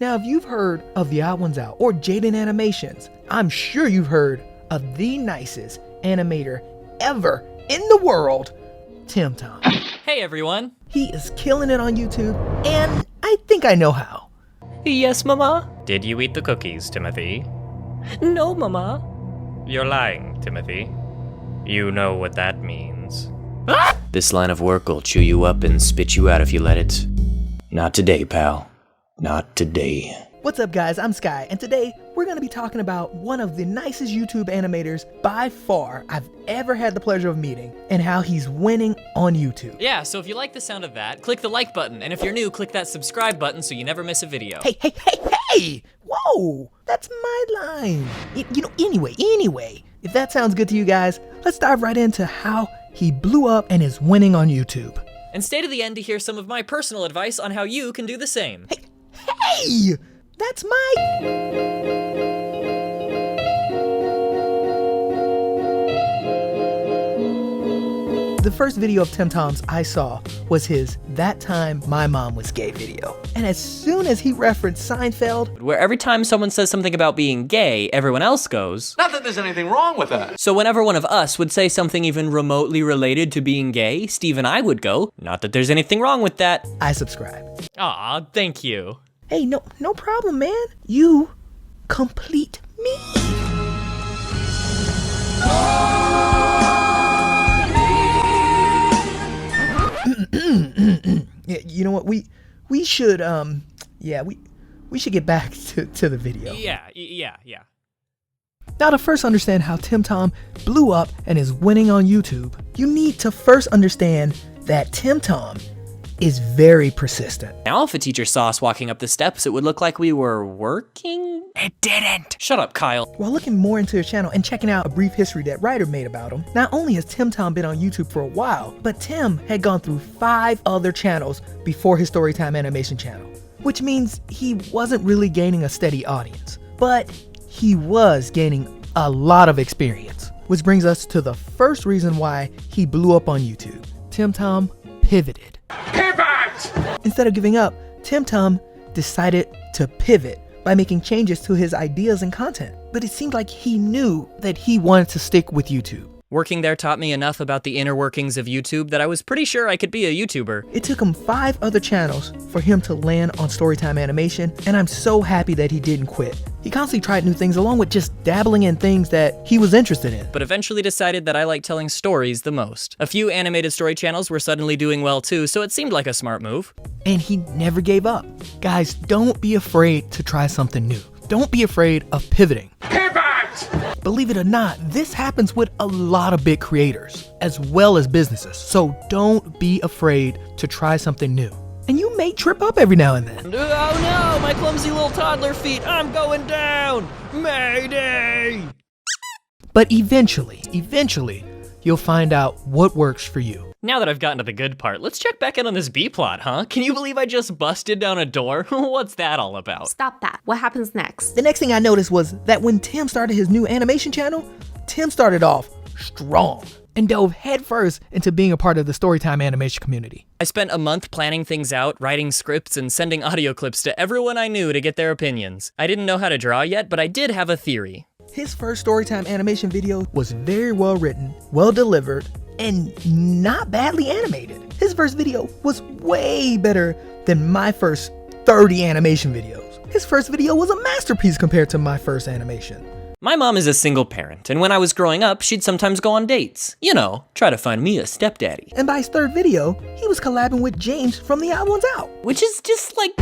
Now, if you've heard of The Odd Ones Out or Jaden Animations, I'm sure you've heard of the nicest animator ever in the world, Timtom. Hey everyone! He is killing it on YouTube, and I think I know how. Yes, Mama? Did you eat the cookies, Timothy? No, Mama. You're lying, Timothy. You know what that means. This line of work will chew you up and spit you out if you let it. Not today, pal. Not today. What's up, guys? I'm Sky, and today we're going to be talking about one of the nicest YouTube animators by far I've ever had the pleasure of meeting, and how he's winning on YouTube. Yeah, so if you like the sound of that, click the like button, and if you're new, click that subscribe button so you never miss a video. Hey! Whoa! That's my line! Anyway, if that sounds good to you guys, let's dive right into how he blew up and is winning on YouTube. And stay to the end to hear some of my personal advice on how you can do the same. Hey! That's my... The first video of Timtom's I saw was his "That Time My Mom Was Gay" video. And as soon as he referenced Seinfeld, Where every time someone says something about being gay, everyone else goes, Not that there's anything wrong with that. so whenever one of us would say something even remotely related to being gay, Steve and I would go, not that there's anything wrong with that. I subscribe. Aw, thank you. Hey, no problem, man. You complete me. Yeah, you know what? We should we should get back to the video. Yeah. Now, to first understand how Timtom blew up and is winning on YouTube, you need to first understand that Timtom is very persistent. Now if a teacher saw us walking up the steps, it would look like we were working? It didn't. Shut up, Kyle. While looking more into his channel and checking out a brief history that Ryder made about him, not only has Timtom been on YouTube for a while, but Tim had gone through 5 other channels before his Storytime Animation channel, which means he wasn't really gaining a steady audience, but he was gaining a lot of experience. Which brings us to the first reason why he blew up on YouTube. Timtom pivoted. Instead of giving up, Timtom decided to pivot by making changes to his ideas and content. But it seemed like he knew that he wanted to stick with YouTube. Working there taught me enough about the inner workings of YouTube that I was pretty sure I could be a YouTuber. It took him 5 other channels for him to land on Storytime Animation, and I'm so happy that he didn't quit. He constantly tried new things along with just dabbling in things that he was interested in. But eventually decided that I like telling stories the most. A few animated story channels were suddenly doing well too, so it seemed like a smart move. And he never gave up. Guys, don't be afraid to try something new. Don't be afraid of pivoting. Believe it or not, this happens with a lot of big creators, as well as businesses. So don't be afraid to try something new. And you may trip up every now and then. Oh no, my clumsy little toddler feet, I'm going down! Mayday! But eventually, you'll find out what works for you. Now that I've gotten to the good part, let's check back in on this B-plot, huh? Can you believe I just busted down a door? What's that all about? Stop that. What happens next? The next thing I noticed was that when Tim started his new animation channel, Tim started off strong and dove headfirst into being a part of the Storytime Animation community. I spent a month planning things out, writing scripts, and sending audio clips to everyone I knew to get their opinions. I didn't know how to draw yet, but I did have a theory. His first Storytime Animation video was very well written, well delivered, and not badly animated. His first video was way better than my first 30 animation videos. His first video was a masterpiece compared to my first animation. My mom is a single parent, and when I was growing up, she'd sometimes go on dates. You know, try to find me a stepdaddy. And by his third video, he was collabing with James from The Odd Ones Out. Which is just like...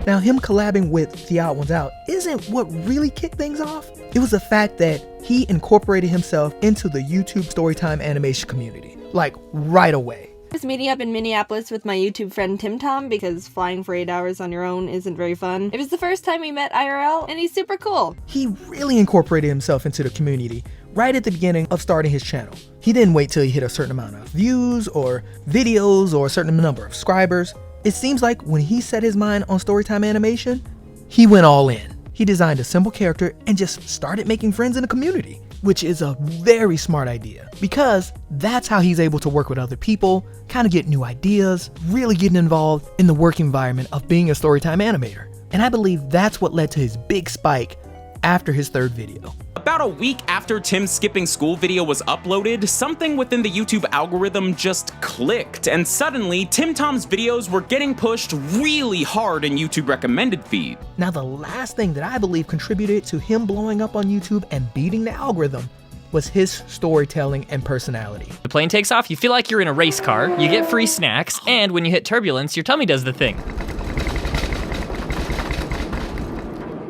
Now, him collabing with The Odd Ones Out isn't what really kicked things off. It was the fact that he incorporated himself into the YouTube Storytime Animation community, like right away. I was meeting up in Minneapolis with my YouTube friend Timtom because flying for 8 hours on your own isn't very fun. It was the first time we met IRL, and he's super cool. He really incorporated himself into the community right at the beginning of starting his channel. He didn't wait till he hit a certain amount of views or videos or a certain number of subscribers. It seems like when he set his mind on Storytime Animation, he went all in. He designed a simple character and just started making friends in the community, which is a very smart idea because that's how he's able to work with other people, kind of get new ideas, really getting involved in the work environment of being a Storytime animator. And I believe that's what led to his big spike after his third video. About a week after Tim's skipping school video was uploaded, something within the YouTube algorithm just clicked, and suddenly Timtom's videos were getting pushed really hard in YouTube recommended feed. Now, the last thing that I believe contributed to him blowing up on YouTube and beating the algorithm was his storytelling and personality. The plane takes off, you feel like you're in a race car, you get free snacks, and when you hit turbulence, your tummy does the thing.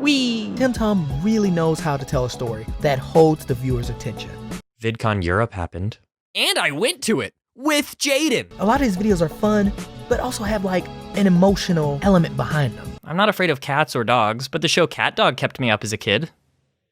Whee! Timtom really knows how to tell a story that holds the viewer's attention. VidCon Europe happened. And I went to it with Jaden. A lot of his videos are fun, but also have like an emotional element behind them. I'm not afraid of cats or dogs, but the show Cat Dog kept me up as a kid.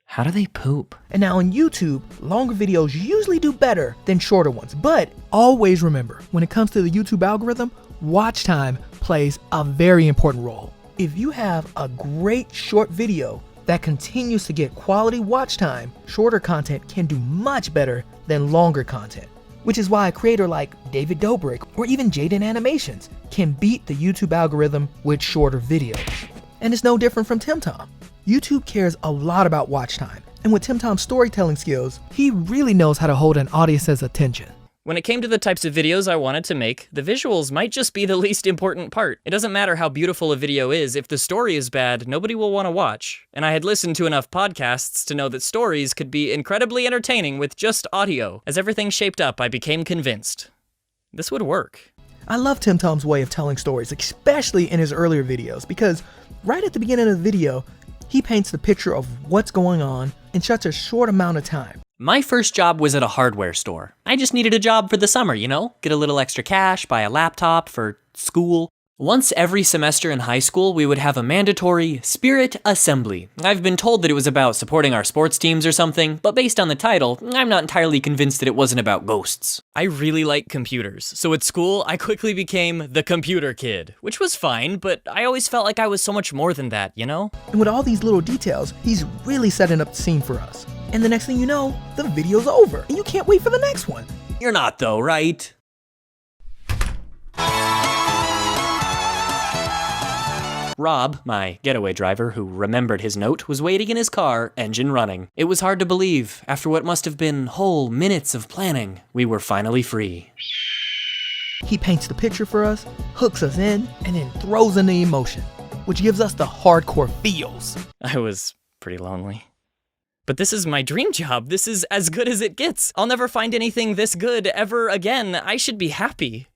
How do they poop? And now on YouTube, longer videos usually do better than shorter ones, but always remember, when it comes to the YouTube algorithm, watch time plays a very important role. If you have a great short video that continues to get quality watch time, shorter content can do much better than longer content. Which is why a creator like David Dobrik or even Jaden Animations can beat the YouTube algorithm with shorter videos. And it's no different from Timtom. YouTube cares a lot about watch time, and with Timtom's storytelling skills, he really knows how to hold an audience's attention. When it came to the types of videos I wanted to make, the visuals might just be the least important part. It doesn't matter how beautiful a video is, if the story is bad, nobody will want to watch. And I had listened to enough podcasts to know that stories could be incredibly entertaining with just audio. As everything shaped up, I became convinced this would work. I love Timtom's way of telling stories, especially in his earlier videos, because right at the beginning of the video, he paints the picture of what's going on in such a short amount of time. My first job was at a hardware store. I just needed a job for the summer, you know? Get a little extra cash, buy a laptop for school. Once every semester in high school, we would have a mandatory spirit assembly. I've been told that it was about supporting our sports teams or something, but based on the title, I'm not entirely convinced that it wasn't about ghosts. I really like computers, so at school, I quickly became the computer kid, which was fine, but I always felt like I was so much more than that, you know? And with all these little details, he's really setting up the scene for us. And the next thing you know, the video's over, and you can't wait for the next one. You're not though, right? Rob, my getaway driver who remembered his note, was waiting in his car, engine running. It was hard to believe. After what must have been whole minutes of planning, we were finally free. He paints the picture for us, hooks us in, and then throws in the emotion, which gives us the hardcore feels. I was pretty lonely. But this is my dream job. This is as good as it gets. I'll never find anything this good ever again. I should be happy.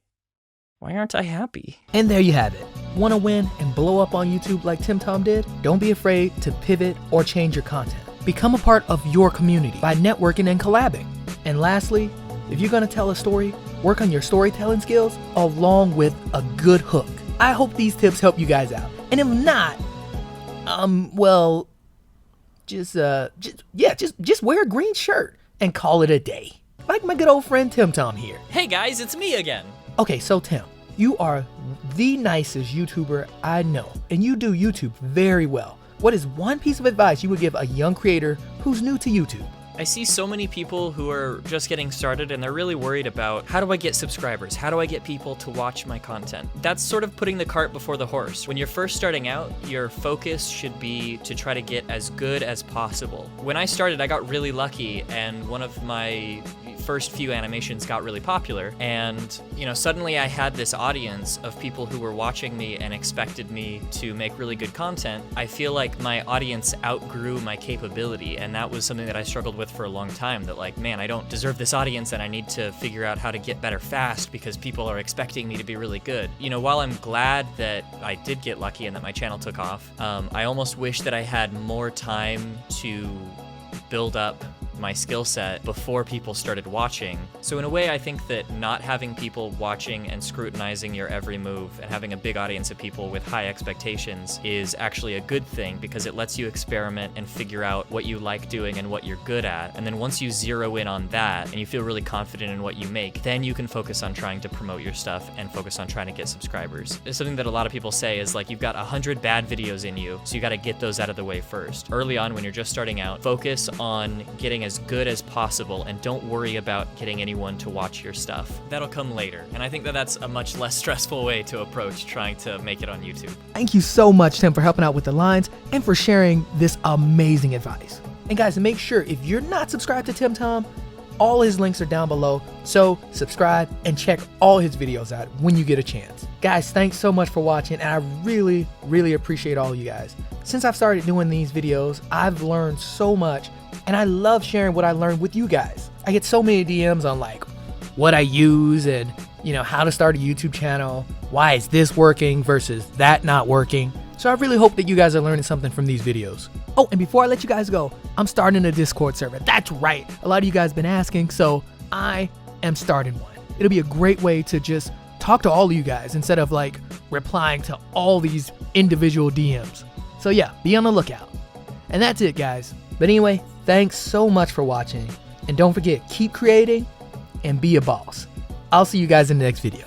Why aren't I happy? And there you have it. Want to win and blow up on YouTube like Timtom did? Don't be afraid to pivot or change your content. Become a part of your community by networking and collabing. And lastly, if you're going to tell a story, work on your storytelling skills along with a good hook. I hope these tips help you guys out. And if not, well, just wear a green shirt and call it a day. Like my good old friend Timtom here. Hey guys, it's me again. Okay, so Tim, you are the nicest YouTuber I know, and you do YouTube very well. What is one piece of advice you would give a young creator who's new to YouTube? I see so many people who are just getting started and they're really worried about, how do I get subscribers? How do I get people to watch my content? That's sort of putting the cart before the horse. When you're first starting out, your focus should be to try to get as good as possible. When I started, I got really lucky, and one of my first few animations got really popular, and suddenly I had this audience of people who were watching me and expected me to make really good content. I feel like my audience outgrew my capability, and that was something that I struggled with for a long time, that like, man, I don't deserve this audience and I need to figure out how to get better fast because people are expecting me to be really good. While I'm glad that I did get lucky and that my channel took off, I almost wish that I had more time to build up my skill set before people started watching. So in a way, I think that not having people watching and scrutinizing your every move and having a big audience of people with high expectations is actually a good thing, because it lets you experiment and figure out what you like doing and what you're good at. And then once you zero in on that and you feel really confident in what you make, then you can focus on trying to promote your stuff and focus on trying to get subscribers. It's something that a lot of people say is like, you've got 100 bad videos in you, so you got to get those out of the way first. Early on, when you're just starting out, focus on getting as as good as possible and don't worry about getting anyone to watch your stuff. That'll come later, and I think that that's a much less stressful way to approach trying to make it on YouTube. Thank you so much, Tim, for helping out with the lines and for sharing this amazing advice. And guys, make sure if you're not subscribed to Timtom, all his links are down below, so subscribe and check all his videos out when you get a chance. Guys, thanks so much for watching, and I really, really appreciate all you guys. Since I've started doing these videos, I've learned so much, and I love sharing what I learned with you guys. I get so many DMs on like what I use and, you know, how to start a YouTube channel, why is this working versus that not working. So I really hope that you guys are learning something from these videos. Oh, and before I let you guys go, I'm starting a Discord server. That's right. A lot of you guys have been asking, so I am starting one. It'll be a great way to just talk to all of you guys instead of like replying to all these individual DMs. So yeah, be on the lookout. And that's it, guys. But anyway, thanks so much for watching. And don't forget, keep creating and be a boss. I'll see you guys in the next video.